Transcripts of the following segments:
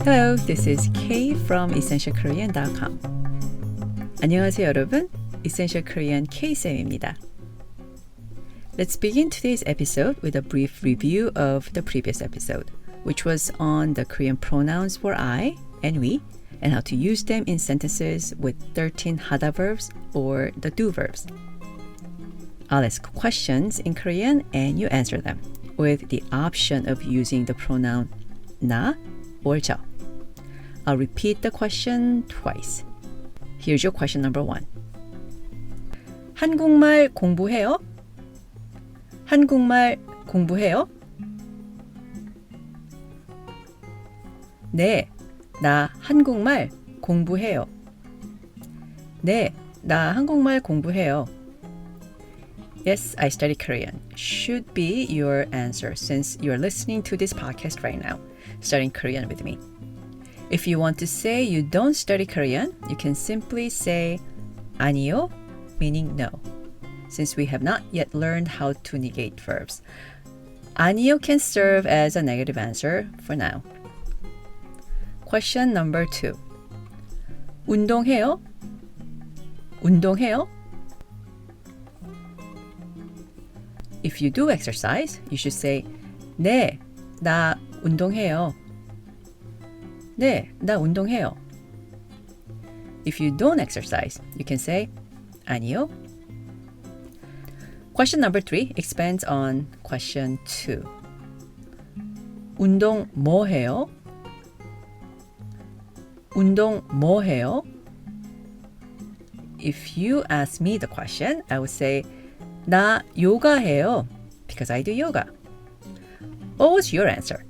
Hello, this is Kay from essentialkorean.com. 안녕하세요, 여러분. Essential Korean K쌤입니다. Let's begin today's episode with a brief review of the previous episode, which was on the Korean pronouns for I and we, and how to use them in sentences with 13 하다 verbs or the do verbs. I'll ask questions in Korean and you answer them with the option of using the pronoun 나 or 저. I'll repeat the question twice. Here's your question number 1. 한국말 공부해요? 한국말 공부해요? 네, 나 한국말 공부해요. 네, 나 한국말 공부해요. Yes, I study Korean should be your answer since you're listening to this podcast right now, studying Korean with me. If you want to say you don't study Korean, you can simply say 아니요, meaning no, since we have not yet learned how to negate verbs. 아니요 can serve as a negative answer for now. Question number 2. 운동해요? 운동해요? If you do exercise, you should say 네, 나 운동해요. 네, 나 운동해요. If you don't exercise, you can say 아니요. Question number 3 expands on question 2. 운동 뭐 해요? 운동 뭐 해요? If you ask me the question, I would say 나 요가 해요 because I do yoga. What was your answer?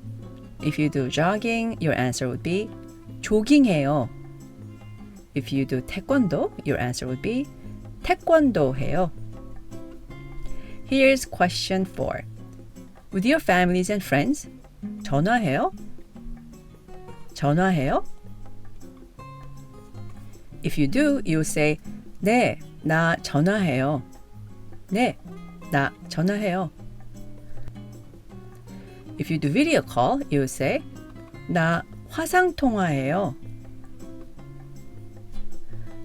If you do jogging, your answer would be 조깅 해요. If you do taekwondo, your answer would be 태권도 해요. Here's question 4. With your families and friends, 전화해요? 전화해요? If you do, you will say 네, 나 전화해요. 네, 나 전화해요. If you do video call, you will say 나 화상통화해요.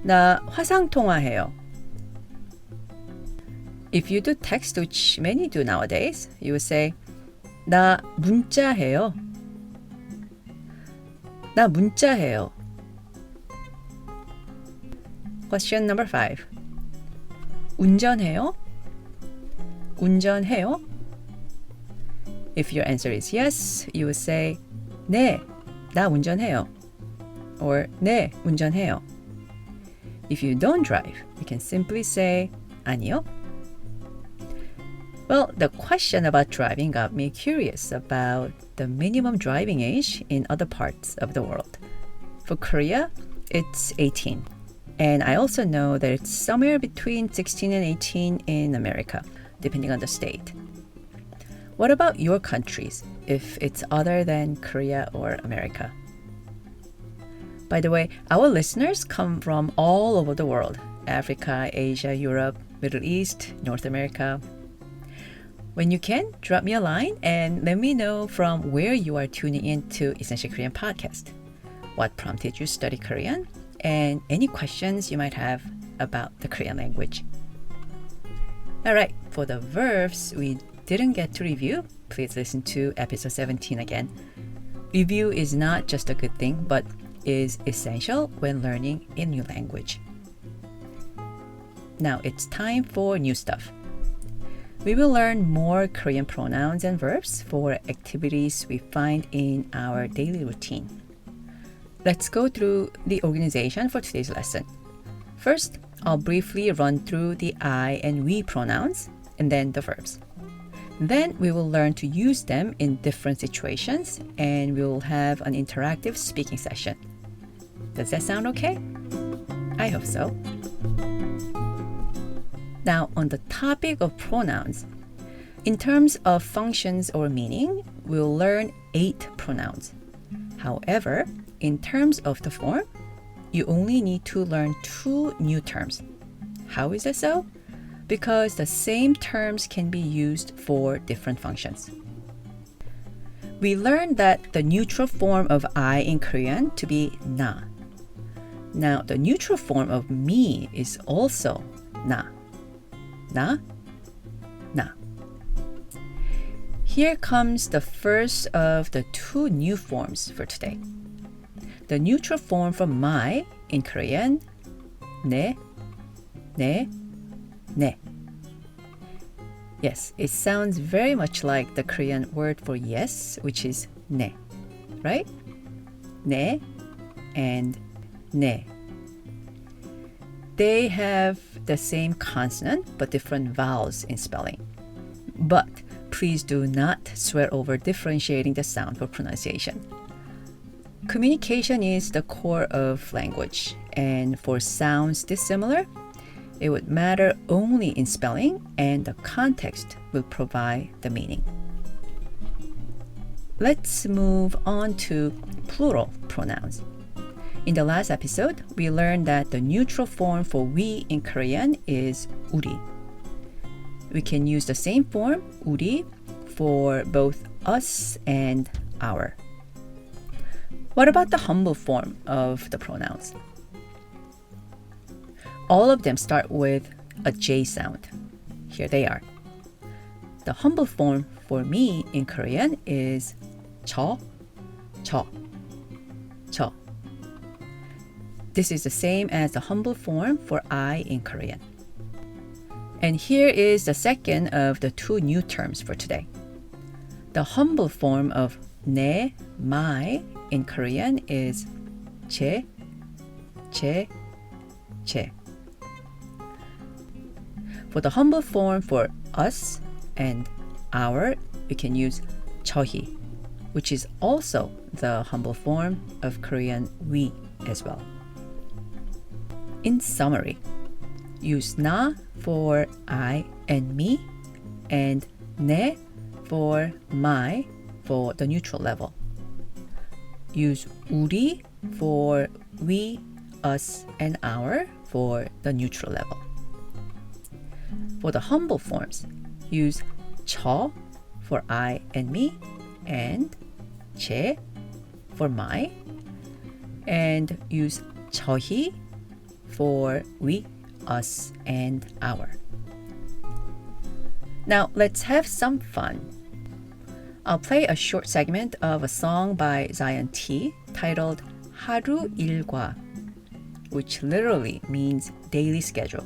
나 화상통화해요. If you do text, which many do nowadays, you will say 나 문자해요. 나 문자해요. Question number 5. 운전해요? 운전해요? If your answer is yes, you will say 네, 나 운전해요. Or 네, 운전해요. If you don't drive, you can simply say 아니요. Well, the question about driving got me curious about the minimum driving age in other parts of the world. For Korea, it's 18. And I also know that it's somewhere between 16 and 18 in America, depending on the state. What about your countries, if it's other than Korea or America? By the way, our listeners come from all over the world: Africa, Asia, Europe, Middle East, North America. When you can, drop me a line and let me know from where you are tuning in to Essential Korean Podcast. What prompted you to study Korean? And any questions you might have about the Korean language. Alright, for the verbs we didn't get to review, please listen to episode 17 again. Review is not just a good thing, but is essential when learning a new language. Now it's time for new stuff. We will learn more Korean pronouns and verbs for activities we find in our daily routine. Let's go through the organization for today's lesson. First, I'll briefly run through the I and we pronouns and then the verbs. Then we will learn to use them in different situations and we will have an interactive speaking session. Does that sound okay? I hope so. Now, on the topic of pronouns, in terms of functions or meaning, we'll learn 8 pronouns. However, in terms of the form, you only need to learn 2 new terms. How is that so? Because the same terms can be used for different functions. We learned that the neutral form of I in Korean to be na. Now, the neutral form of me is also na. Na, na. Here comes the first of the two new forms for today. The neutral form for my in Korean, ne, ne, ne. Yes, it sounds very much like the Korean word for yes, which is ne, right? Ne and ne. They have the same consonant but different vowels in spelling. But please do not sweat over differentiating the sound for pronunciation. Communication is the core of language, and for sounds dissimilar, it would matter only in spelling, and the context will provide the meaning. Let's move on to plural pronouns. In the last episode, we learned that the neutral form for we in Korean is 우리. We can use the same form, 우리, for both us and our. What about the humble form of the pronouns? All of them start with a J sound. Here they are. The humble form for me in Korean is 저, 저, 저. This is the same as the humble form for I in Korean. And here is the second of the two new terms for today. The humble form of 내, my in Korean is 제, 제, 제. For the humble form for us and our, we can use 저희, which is also the humble form of Korean we as well. In summary, use 나 for I and me, and 내 for my for the neutral level. Use 우리 for we, us, and our for the neutral level. For the humble forms, use 저 for I and me, and 제 for my, and use 저희 for we, us, and our. Now let's have some fun. I'll play a short segment of a song by Jai언티 titled 하루일과, which literally means daily schedule.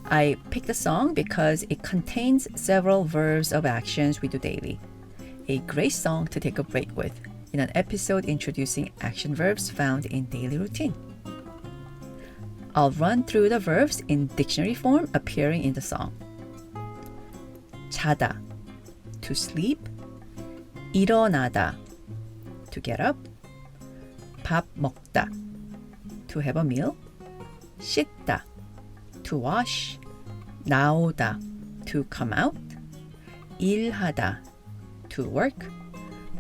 I picked the song because it contains several verbs of actions we do daily. A great song to take a break with in an episode introducing action verbs found in daily routine. I'll run through the verbs in dictionary form appearing in the song. 자다, to sleep. 일어나다, to get up. 밥 먹다, to have a meal. 씻다, to wash. 나오다, to come out. 일하다, to work.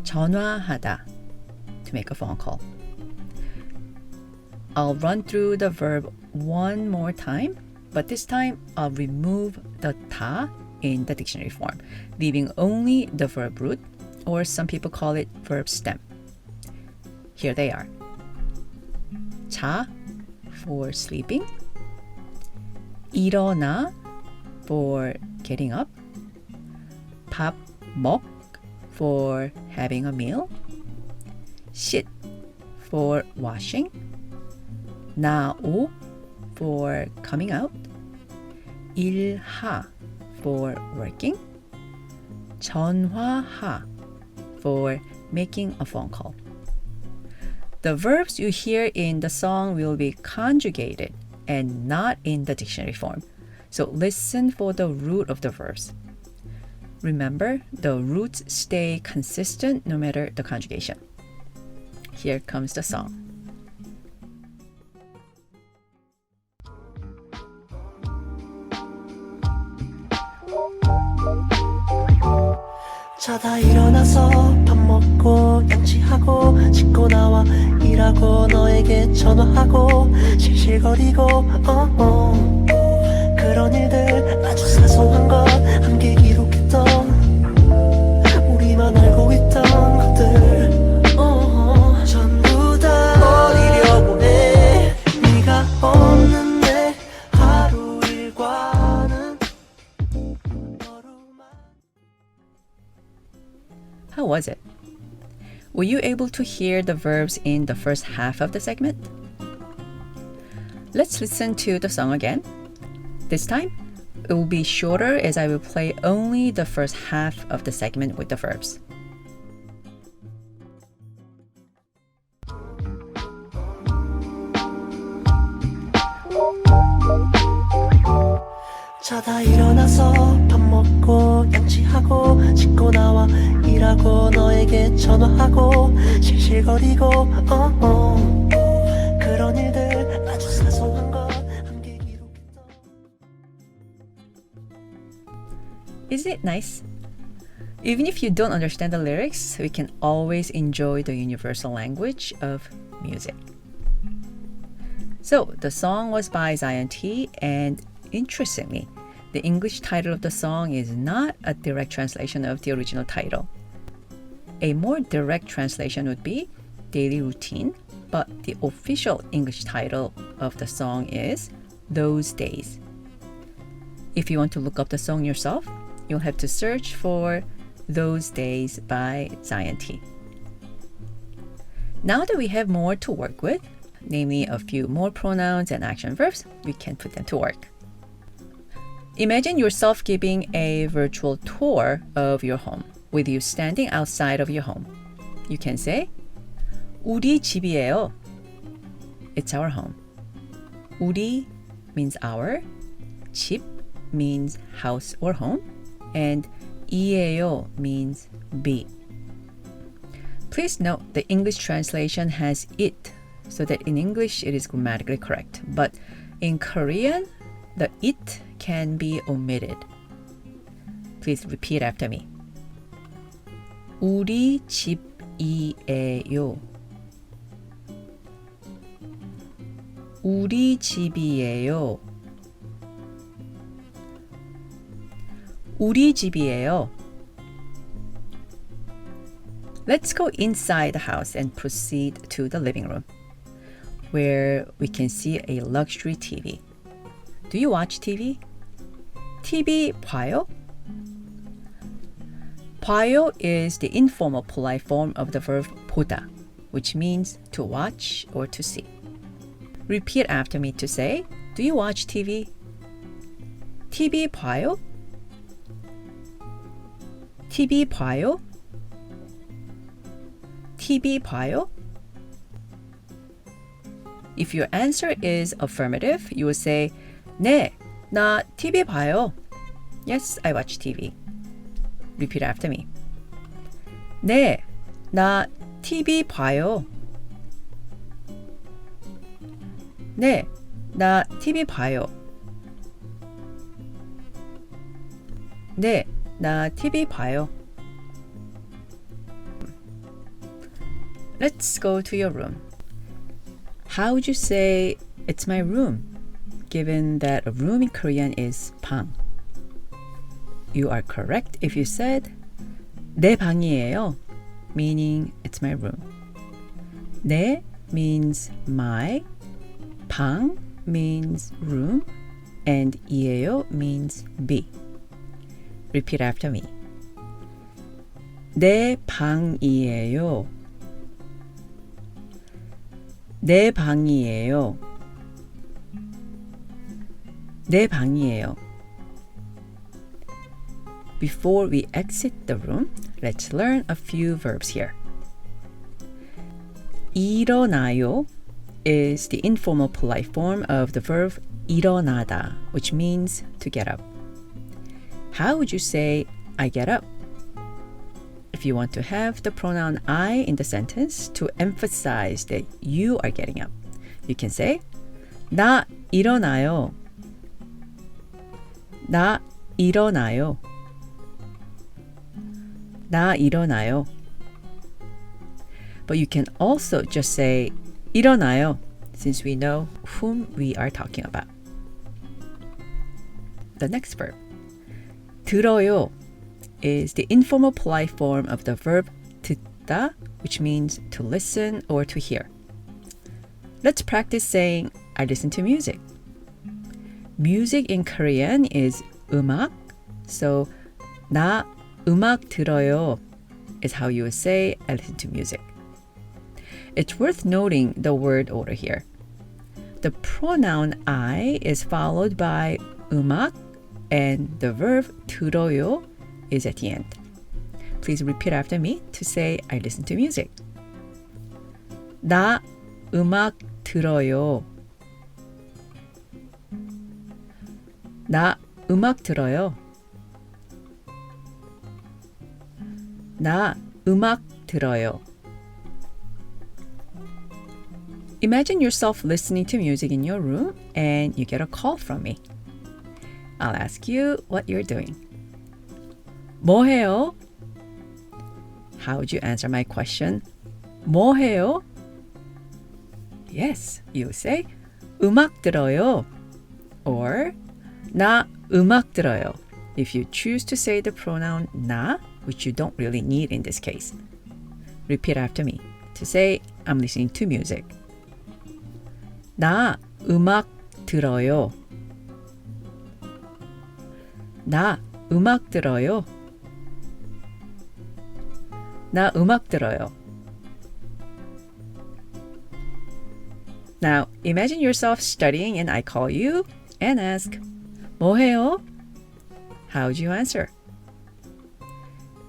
전화하다, to make a phone call. I'll run through the verb one more time, but this time I'll remove the 다 in the dictionary form, leaving only the verb root, or some people call it verb stem. Here they are. 자, for sleeping. 일어나, for getting up. 밥 먹, for having a meal. 씻, for washing. 나오, for coming out. 일하, for working. 전화하, for making a phone call. The verbs you hear in the song will be conjugated and not in the dictionary form. So listen for the root of the verbs. Remember, the roots stay consistent no matter the conjugation. Here comes the song. 자다 일어나서 밥 먹고 양치하고 씻고 나와 일하고 너에게 전화하고 실실거리고 그런 일들 아주 사소한 것 함께 기록했던 우리만 알고 있던 How was it? Were you able to hear the verbs in the first half of the segment? Let's listen to the song again. This time, it will be shorter as I will play only the first half of the segment with the verbs. 자다 일어나서 밥 먹고 양치하고 씻고 나와 일하고 너에게 전화하고 실실거리고 그런 일들 아주 사소한 것 함께 기록했던 Isn't it nice? Even if you don't understand the lyrics, we can always enjoy the universal language of music. So, the song was by Ja이언티, and interestingly, the English title of the song is not a direct translation of the original title. A more direct translation would be Daily Routine, but the official English title of the song is Those Days. If you want to look up the song yourself, you'll have to search for Those Days by 자이언티. Now that we have more to work with, namely a few more pronouns and action verbs, we can put them to work. Imagine yourself giving a virtual tour of your home with you standing outside of your home. You can say, 우리 집이에요. It's our home. 우리 means our, 집 means house or home, and 이에요 means be. Please note the English translation has it, so that in English it is grammatically correct. But in Korean, the it can be omitted. Please repeat after me. 우리 집이에요. 우리 집이에요. 우리 집이에요. Let's go inside the house and proceed to the living room, where we can see a luxury TV. Do you watch TV? TV 봐요? 봐요 is the informal polite form of the verb 보다, which means to watch or to see. Repeat after me to say, do you watch TV? TV 봐요? TV 봐요? TV 봐요? If your answer is affirmative, you will say, 네, 나 TV 봐요. Yes, I watch TV. Repeat after me. 네, 나 TV 봐요. 네, 나 TV 봐요. 네, 나 TV 봐요. Let's go to your room. How would you say, it's my room, given that a room in Korean is 방? You are correct if you said, 내 방이에요, meaning it's my room. 내 means my, 방 means room, and 이에요 means be. Repeat after me. 내 방이에요. 내 방이에요. 내 방이에요. Before we exit the room, let's learn a few verbs here. 일어나요 is the informal polite form of the verb 일어나다, which means to get up. How would you say, I get up? If you want to have the pronoun I in the sentence to emphasize that you are getting up, you can say, 나 일어나요. 나 일어나요. 나 일어나요. But you can also just say 일어나요, since we know whom we are talking about. The next verb, 들어요, is the informal polite form of the verb 듣다, which means to listen or to hear. Let's practice saying, I listen to music. Music in Korean is 음악, so 나 음악 들어요 is how you would say I listen to music. It's worth noting the word order here. The pronoun I is followed by 음악 and the verb 들어요 is at the end. Please repeat after me to say I listen to music. 나 음악 들어요. 나 음악 들어요. 나 음악 들어요. Imagine yourself listening to music in your room and you get a call from me. I'll ask you what you're doing. 뭐 해요? How would you answer my question? 뭐 해요? Yes, you say 음악 들어요. Or 나 음악 들어요. If you choose to say the pronoun 나, which you don't really need in this case. Repeat after me to say I'm listening to music. 나 음악 들어요. 나 음악 들어요. 나 음악 들어요. Now, imagine yourself studying and I call you and ask, 뭐 해요? How would you answer?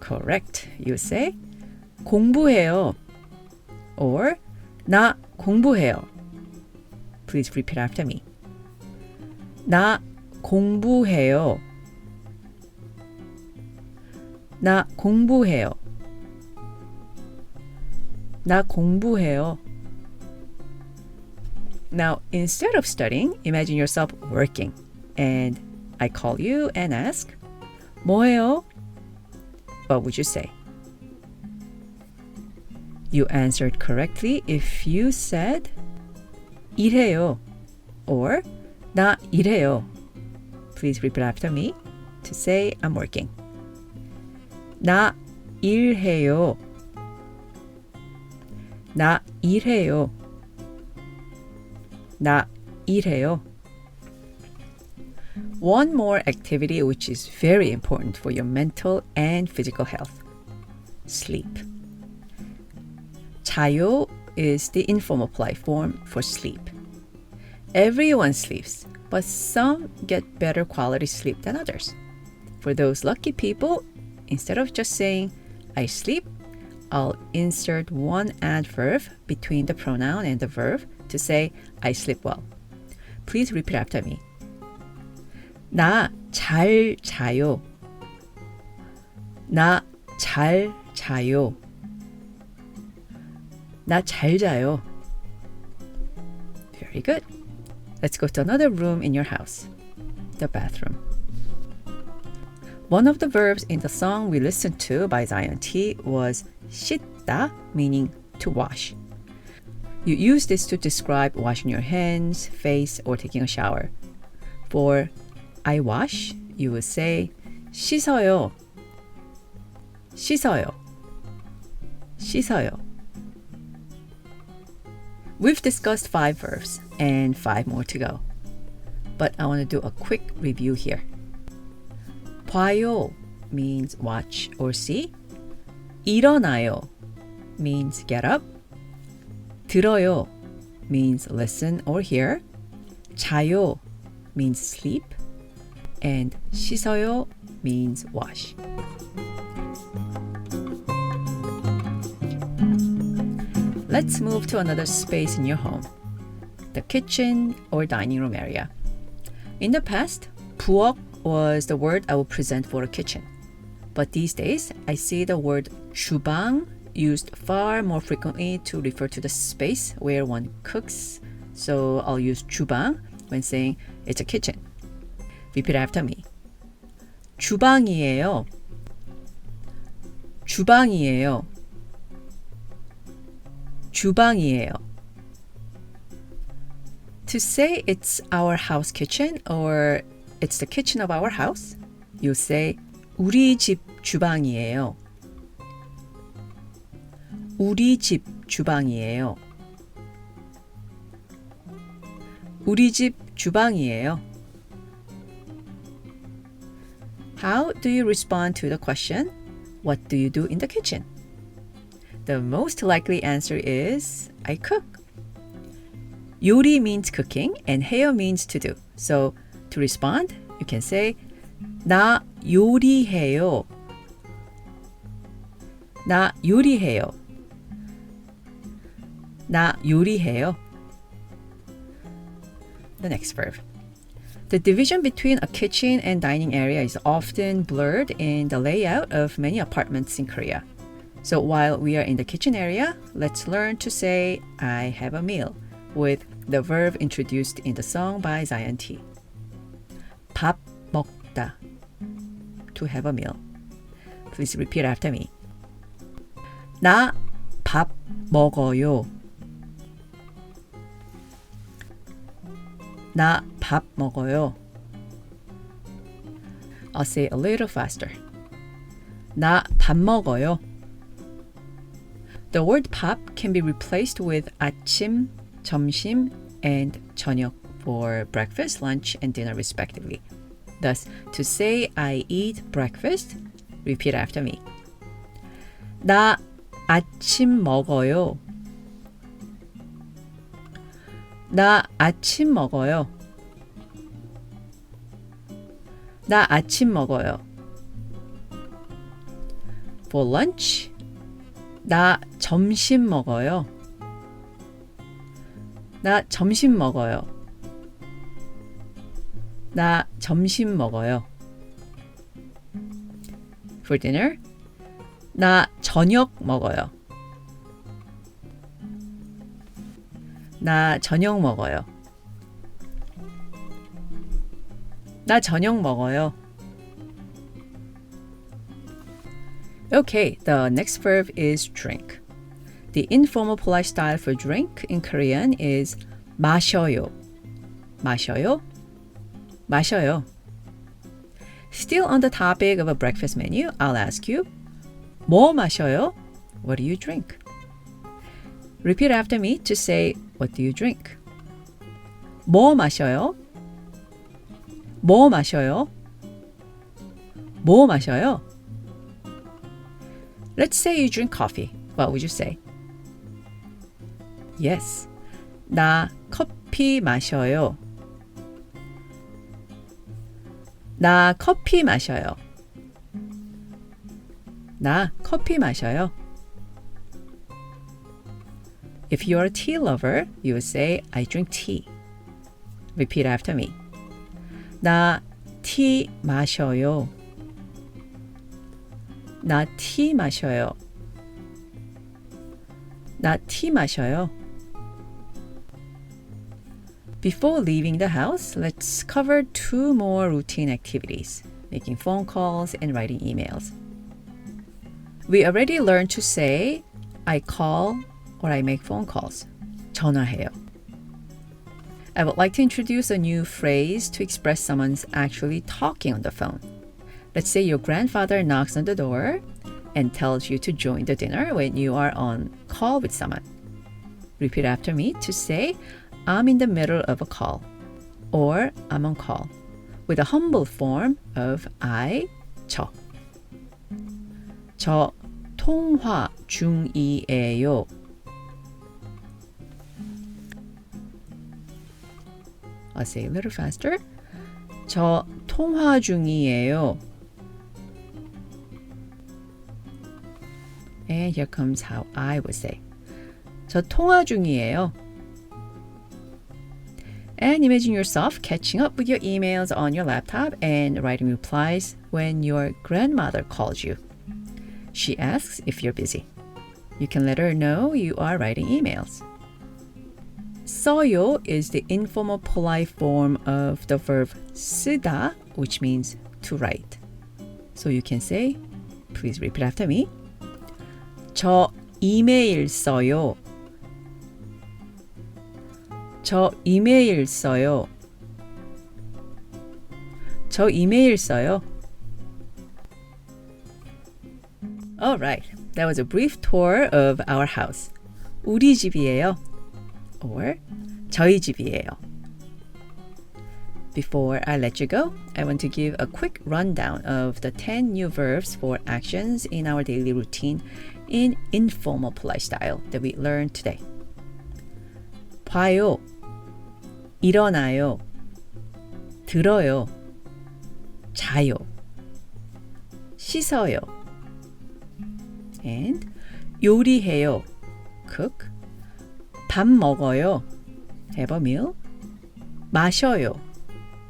Correct. You say, 공부해요. Or, 나 공부해요. Please repeat after me. 나 공부해요. 나 공부해요. 나 공부해요. Now, instead of studying, imagine yourself working. And I call you and ask, 뭐 해요? What would you say? You answered correctly if you said, 일해요. Or, 나 일해요. Please repeat after me to say I'm working. 나 일해요. 나 일해요. 나 일해요. One more activity which is very important for your mental and physical health. Sleep. 자요 is the informal polite form for sleep. Everyone sleeps, but some get better quality sleep than others. For those lucky people, instead of just saying, I sleep, I'll insert one adverb between the pronoun and the verb to say, I sleep well. Please repeat after me. 나 잘 자요. 나 잘 자요. 나 잘 자요. Very good. Let's go to another room in your house, the bathroom. One of the verbs in the song we listened to by 자이언티 was 씻다, meaning to wash. You use this to describe washing your hands, face, or taking a shower. For I wash, you would say 씻어요. 씻어요. 씻어요. We've discussed 5 verbs and 5 more to go. But I want to do a quick review here. 봐요 means watch or see. 일어나요 means get up. 들어요 means listen or hear. 자요 means sleep. And 씻어요 means wash. Let's move to another space in your home, the kitchen or dining room area. In the past, 부엌 was the word I would present for a kitchen. But these days, I see the word 주방 used far more frequently to refer to the space where one cooks. So I'll use 주방 when saying it's a kitchen. Repeat after me. 주방이에요. 주방이에요. 주방이에요. To say it's our house kitchen or it's the kitchen of our house, you say 우리 집 주방이에요. 우리 집 주방이에요. 우리 집 주방이에요. How do you respond to the question, what do you do in the kitchen? the most likely answer is I cook. 요리 means cooking and 해요 means to do. So to respond, you can say 나 요리해요. 나 요리해요. 나 요리해요. The next verb. The division between a kitchen and dining area is often blurred in the layout of many apartments in Korea. So while we are in the kitchen area, let's learn to say I have a meal with the verb introduced in the song by Jai언티. 밥 먹다. To have a meal. Please repeat after me. 나 밥 먹어요. 나 밥 먹어요. I'll say it a little faster. 나 밥 먹어요. The word 밥 can be replaced with 아침, 점심, and 저녁 for breakfast, lunch, and dinner respectively. Thus, to say I eat breakfast, repeat after me. 나 아침 먹어요. 나 아침 먹어요. 나 아침 먹어요. For lunch, 나 점심 먹어요. 나 점심 먹어요. 나 점심 먹어요. For dinner, 나 저녁 먹어요. 나 저녁 먹어요. 나 저녁 먹어요. Okay, the next verb is drink. The informal polite style for drink in Korean is 마셔요. 마셔요. 마셔요. Still on the topic of a breakfast menu, I'll ask you, 뭐 마셔요? What do you drink? Repeat after me to say, what do you drink? 뭐 마셔요? 뭐 마셔요? 뭐 마셔요? Let's say you drink coffee. What would you say? Yes. 나 커피 마셔요. 나 커피 마셔요. 나 커피 마셔요. If you're a tea lover, you would say, I drink tea. Repeat after me. 나 티 마셔요. 나 티 마셔요. 나 티 마셔요. Before leaving the house, let's cover 2 more routine activities, making phone calls and writing emails. We already learned to say, I call or I make phone calls. 전화해요. I would like to introduce a new phrase to express someone's actually talking on the phone. Let's say your grandfather knocks on the door and tells you to join the dinner when you are on call with someone. Repeat after me to say, I'm in the middle of a call, or I'm on call, with a humble form of I, 저. 저 통화 중이에요. I'll say a little faster. 저 통화 중이에요. And here comes how I would say. 저 통화 중이에요. And imagine yourself catching up with your emails on your laptop and writing replies when your grandmother calls you. She asks if you're busy. You can let her know you are writing emails. 써요 is the informal polite form of the verb 쓰다, which means to write. So you can say, please repeat after me. 저 이메일 써요. 저 이메일 써요. 저 이메일 써요. Alright, that was a brief tour of our house. 우리 집이에요. Or 저희 집이에요. Before I let you go, I want to give a quick rundown of the 10 new verbs for actions in our daily routine in informal polite style that we learned today. 봐요, 일어나요, 들어요, 자요, 씻어요, and 요리해요, cook, 밥 먹어요, have a meal, 마셔요,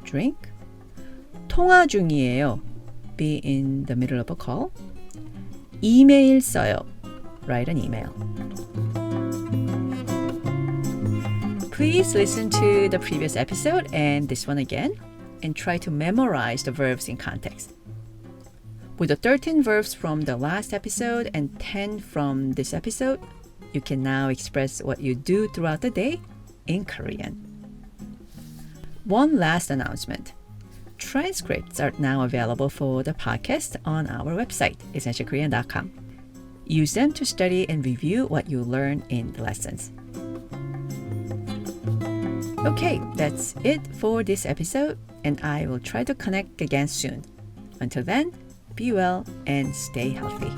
drink, 통화 중이에요, be in the middle of a call, 이메일 써요, write an email. Please listen to the previous episode and this one again and try to memorize the verbs in context. With the 13 verbs from the last episode and 10 from this episode, you can now express what you do throughout the day in Korean. One last announcement. Transcripts are now available for the podcast on our website, essentialkorean.com. Use them to study and review what you learn in the lessons. Okay, that's it for this episode, and I will try to connect again soon. Until then, be well and stay healthy.